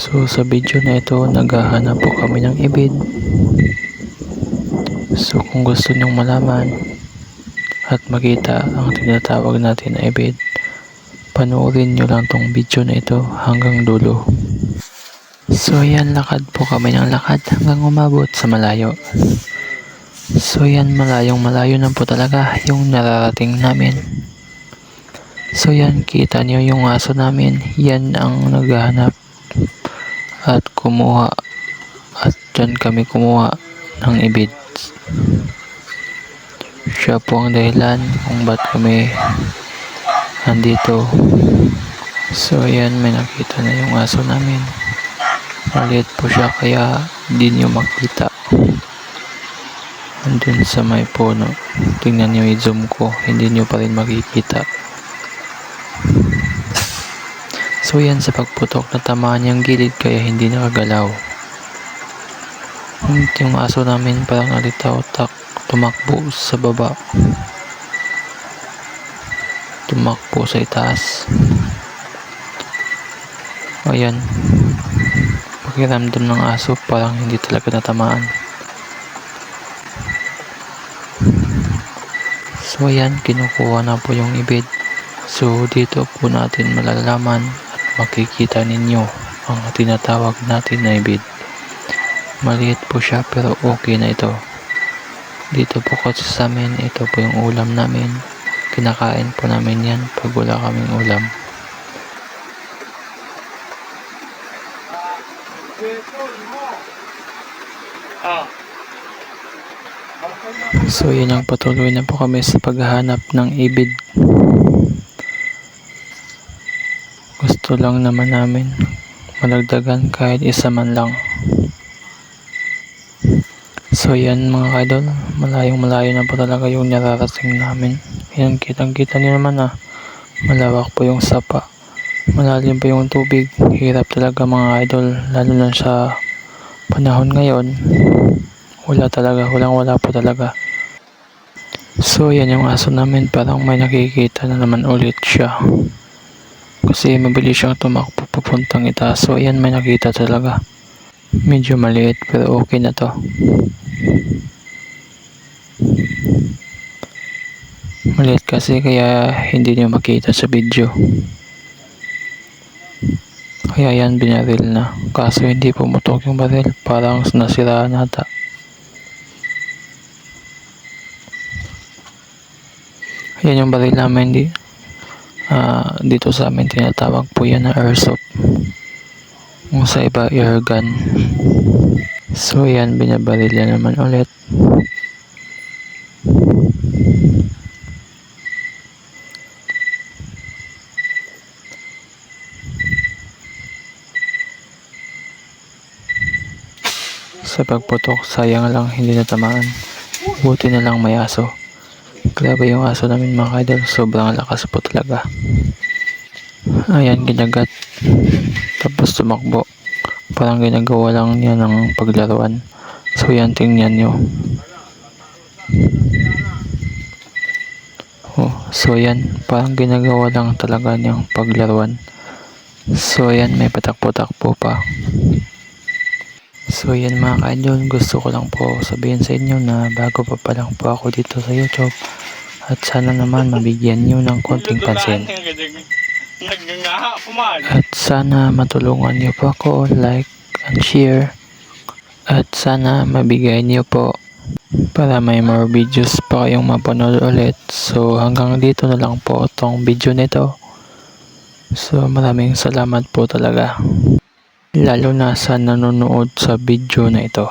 So sa video na ito, naghahanap po kami ng ibid. So kung gusto nyong malaman at makita ang tinatawag natin na ibid, panoorin nyo lang tong video na ito hanggang dulo. So yan, lakad po kami ng lakad hanggang umabot sa malayo. So yan, malayong malayo na po talaga yung nararating namin. So yan, kita nyo yung aso namin, yan ang naghahanap at kumuha, at dyan kami kumuha ng ibid. Siya po ang dahilan kung ba't kami andito. So yan, may nakita na yung aso namin. Maliit po siya kaya hindi nyo makita. Andun sa may puno, tingnan nyo, i-zoom ko, hindi nyo pa rin makikita. So yan, sa pagputok natamaan yung gilid kaya hindi nakagalaw. Yung aso namin parang alitaw-tak, tumakbo sa baba, tumakbo sa itaas. Ayan, pakiramdam ng aso parang hindi talaga natamaan. So ayan, kinukuha na po yung ibid. So dito po natin malalaman at makikita ninyo ang tinatawag natin na ibid. Maliit po siya pero okay na ito. Dito po kasi sa amin, ito po yung ulam namin. Kinakain po namin yan pag wala kaming ulam. So yun, ang patuloy na po kami sa paghahanap ng ibid. Gusto lang naman namin malagdagan kahit isa man lang. So yan mga kaidol, malayong malayo na po talaga yung nararating namin. Yan, kitang kita niyo naman malawak po yung sapa, malalim po yung tubig. Hirap talaga mga idol, lalo na sa panahon ngayon. Wala po talaga. So yan yung aso namin, parang may nakikita na naman ulit siya. Kasi mabilis siyang tumakbo papuntang itaas. So yan, may nakita talaga. Medyo maliit pero okay na to. Maliit kasi kaya hindi niyo makita sa video. Kaya yan, binaril na. Kaso hindi pumutok yung baril, parang nasiraan ata. Yan yung baril namin dito sa amin, tinatawag po yan na airsoft. Kung sa iba, air gun. So yan, binabaril na naman ulit. Sa pagputok, sayang lang hindi natamaan. Buti na lang may aso. Grabe yung aso namin mga kaidol, sobrang lakas po talaga. Ayan, ginagat, tapos tumakbo. Parang ginagawa lang niya ng paglaruan. So yan, tingnan nyo. So yan, parang ginagawa lang talaga niyang paglaruan. So yan, may patakbo-takbo pa. So yan mga ka-idol, gusto ko lang po sabihin sa inyo na bago pa lang po ako dito sa YouTube, at sana naman mabigyan nyo ng konting pansin. At sana matulungan nyo po ako, like and share. At sana mabigay nyo po para may more videos pa kayong mapanood ulit. So hanggang dito na lang po itong video nito. So maraming salamat po talaga, lalo na sa nanonood sa video na ito.